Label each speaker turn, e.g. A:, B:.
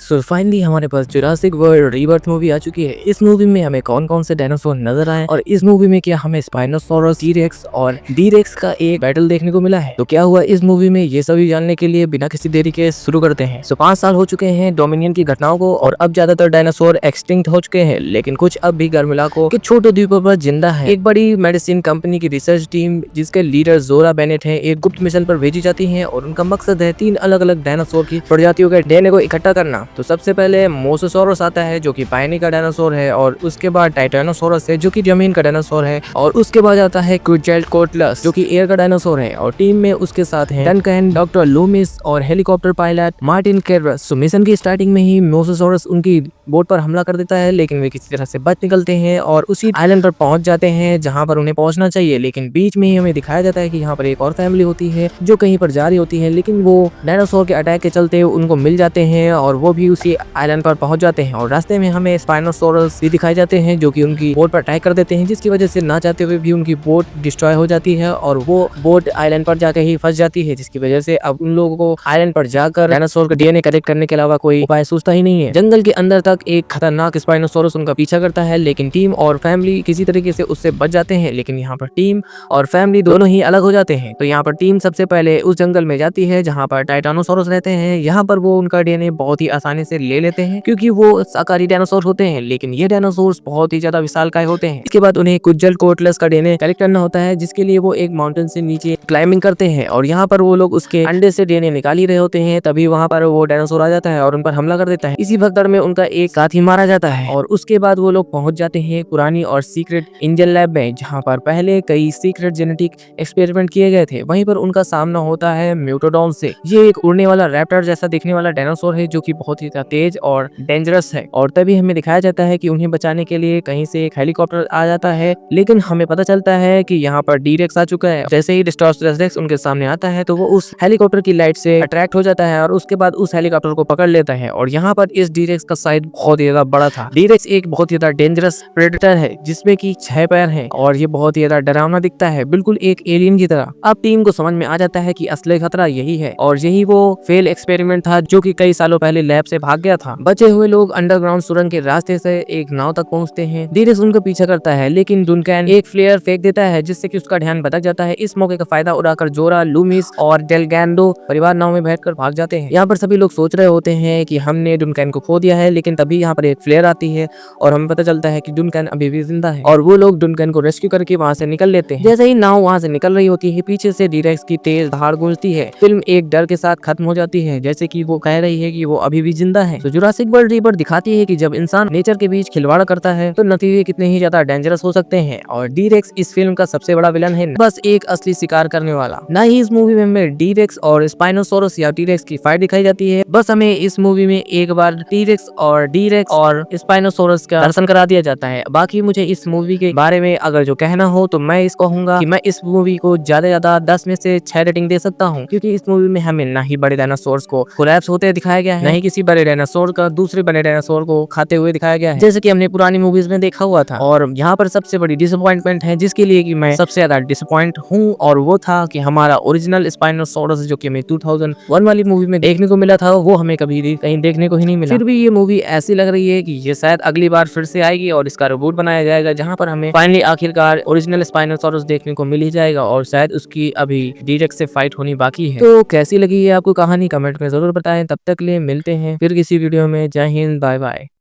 A: So finally हमारे पास Jurassic world rebirth movie आ चुकी है। इस मूवी में हमें कौन कौन से डायनासोर नजर आए और इस मूवी में क्या हमें स्पाइनोसॉरस, टी-रेक्स और डी-रेक्स का एक बैटल देखने को मिला है। तो क्या हुआ इस मूवी में, ये सभी जानने के लिए बिना किसी देरी के शुरू करते हैं। सो 5 साल हो चुके हैं डोमिनियन की घटनाओं को और अब ज्यादातर डायनासोर एक्सटिंक्ट हो चुके हैं, लेकिन कुछ अब भी गर्मिलाको के छोटे द्वीपों पर जिंदा है। एक बड़ी मेडिसिन कंपनी की रिसर्च टीम जिसके लीडर जोरा बेनेट है, एक गुप्त मिशन पर भेजी जाती है और उनका मकसद है 3 अलग अलग डायनासोर की प्रजातियों के डीएनए को इकट्ठा करना। तो सबसे पहले मोसोसॉरस आता है जो कि पानी का डायनासोर है, और उसके बाद टाइटेनोसॉरस है जो कि जमीन का डायनासोर है, और उसके बाद आता है क्विटज़ेलटकोटलस जो कि एयर का डायनासोर है। और टीम में उसके साथ है डनकन, डॉक्टर लूमिस और हेलीकॉप्टर पायलट मार्टिन केर्रस। तो मिशन की स्टार्टिंग में ही मोसोसॉरस उनकी बोट पर हमला कर देता है, लेकिन वे किसी तरह से बच निकलते हैं और उसी आइलैंड पर पहुंच जाते हैं जहां पर उन्हें पहुंचना चाहिए। लेकिन बीच में ही हमें दिखाया जाता है कि यहाँ पर एक और फैमिली होती है जो कहीं पर जा रही होती है, लेकिन वो डायनासोर के अटैक के चलते उनको मिल जाते हैं और वो भी उसी आइलैंड पर पहुंच जाते हैं। और रास्ते में हमें स्पाइनोसॉरस भी दिखाए जाते हैं जो कि उनकी बोट पर अटैक कर देते हैं, जिसकी वजह से ना चाहते हुए भी उनकी बोट डिस्ट्रॉय हो जाती है और वो बोट आइलैंड पर जाकर ही फंस जाती है, जिसकी वजह से अब उन लोगों को आइलैंड पर जाकर डायनासोर का डीएनए कलेक्ट करने के अलावा कोई उपाय सूझता ही नहीं है। जंगल के अंदर तक एक खतरनाक स्पाइनोसॉरस उनका पीछा करता है, लेकिन टीम और फैमिली किसी तरीके से उससे बच जाते हैं। लेकिन यहाँ पर टीम और फैमिली दोनों ही अलग हो जाते हैं। तो यहाँ पर टीम सबसे पहले उस जंगल में जाती है जहाँ पर टाइटानोसॉरस रहते हैं। यहाँ पर वो उनका डीएनए बहुत ही आसानी से ले लेते हैं क्योंकि वो शाकाहारी डायनासोर होते हैं, लेकिन ये डायनासोर बहुत ही ज्यादा विशालकाय होते हैं। इसके बाद उन्हें क्विटज़ेलटकोटलस का डीएनए कलेक्ट करना होता है, जिसके लिए वो एक माउंटेन से नीचे क्लाइंबिंग करते हैं और यहाँ पर वो लोग उसके अंडे से डीएनए निकाल ही रहे होते हैं। तभी वहाँ पर वो डायनासोर आ जाता है और उन पर हमला कर देता है। इसी भगदड़ में उनका एक साथी मारा जाता है और उसके बाद वो लोग पहुंच जाते हैं पुरानी और सीक्रेट इंजन लैब में, जहाँ पर पहले कई सीक्रेट जेनेटिक एक्सपेरिमेंट किए गए थे। वहीं पर उनका सामना होता है म्यूटोडॉन से। ये एक उड़ने वाला रैप्टर जैसा दिखने वाला डायनासोर है जो कि बहुत ही तेज और डेंजरस है। और तभी हमें दिखाया जाता है कि उन्हें बचाने के लिए कहीं से एक हेलीकॉप्टर आ जाता है, लेकिन हमें पता चलता है कि यहाँ पर डी-रेक्स आ चुका है। जैसे ही डिस्टॉर्स उनके सामने आता है तो वो उस हेलीकॉप्टर की लाइट से अट्रैक्ट हो जाता है और उसके बाद उस हेलीकॉप्टर को पकड़ लेता है। और यहाँ पर इस डी-रेक्स का साइज बहुत ही ज्यादा बड़ा था। डी-रेक्स एक बहुत ही ज्यादा डेंजरस प्रेडेटर है जिसमें की 6 पैर है और ये बहुत ही ज्यादा डरावना दिखता है, बिल्कुल एक एलियन की तरह। अब टीम को समझ में आ जाता है कि असली खतरा यही है और यही वो फेल एक्सपेरिमेंट था जो कि कई सालों पहले लैब से भाग गया था। बचे हुए लोग अंडरग्राउंड सुरंग के रास्ते से एक नाव तक पहुंचते हैं। डी-रेक्स उनका पीछा करता है, लेकिन डनकन एक फ्लेयर फेंक देता है जिससे कि उसका ध्यान भटक जाता है। इस मौके का फायदा उठाकर जोरा, लूमिस और डेलगैंडो परिवार नाव में बैठकर भाग जाते हैं। यहाँ पर सभी लोग सोच रहे होते हैं कि हमने डनकन को खो दिया है, लेकिन तभी यहाँ पर एक फ्लेयर आती है और हमें पता चलता है कि डनकन अभी भी जिंदा है और वो लोग डनकन को रेस्क्यू करके वहां से निकल लेते हैं। जैसे ही नाव वहां से निकल रही होती है, पीछे से डी-रेक्स की तेज धार गूंजती है। फिल्म एक डर के साथ खत्म हो जाती है, जैसे कि वो कह रही है कि वो अभी भी जिंदा है। तो जुरासिक वर्ल्ड रीबर्थ दिखाती है कि जब इंसान नेचर के बीच खिलवाड़ करता है तो नतीजे कितने ही ज्यादा डेंजरस हो सकते हैं। और डी-रेक्स इस फिल्म का सबसे बड़ा विलन है, बस एक असली शिकार करने वाला। ना ही इस मूवी में हमें डी-रेक्स और स्पाइनोसॉरस या टी-रेक्स की फाइट दिखाई जाती है, बस हमें इस मूवी में एक बार टी-रेक्स और डी-रेक्स और स्पाइनोसॉरस का दर्शन करा दिया जाता है। बाकी मुझे इस मूवी के बारे में अगर जो कहना हो तो मैं इस कहूंगा कि मैं इस मूवी को ज्यादा 10 में से 6 रेटिंग दे सकता हूँ, क्योंकि इस मूवी में हमें ना ही बड़े डायनासोर्स को कोलैप्स होते दिखाया गया है, ना ही किसी बड़े डायनासोर का दूसरे बड़े डायनासोर को खाते हुए दिखाया गया है जैसे कि हमने पुरानी मूवीज में देखा हुआ था। और यहाँ पर सबसे बड़ी डिसअपॉइंटमेंट है जिसके लिए कि मैं सबसे ज्यादा डिसअपॉइंट हूँ, और वो था कि हमारा ओरिजिनल स्पाइनोसॉरस जो कि हमें 2001 वाली मूवी में देखने को मिला था, वो हमें कभी भी कहीं देखने को ही नहीं मिला। फिर भी ये मूवी ऐसी लग रही है कि ये शायद अगली बार फिर से आएगी और इसका रिबूट बनाया जाएगा, जहाँ पर हमें फाइनली आखिरकार ओरिजिनल स्पाइनोसॉरस देखने को मिल ही जाएगा और शायद उसकी अभी डी-रेक्स से फाइट होनी बाकी है। तो कैसी लगी है आपको कहानी, कमेंट में जरूर बताएं। तब तक लिए मिलते हैं फिर किसी वीडियो में। जय हिंद, बाय बाय।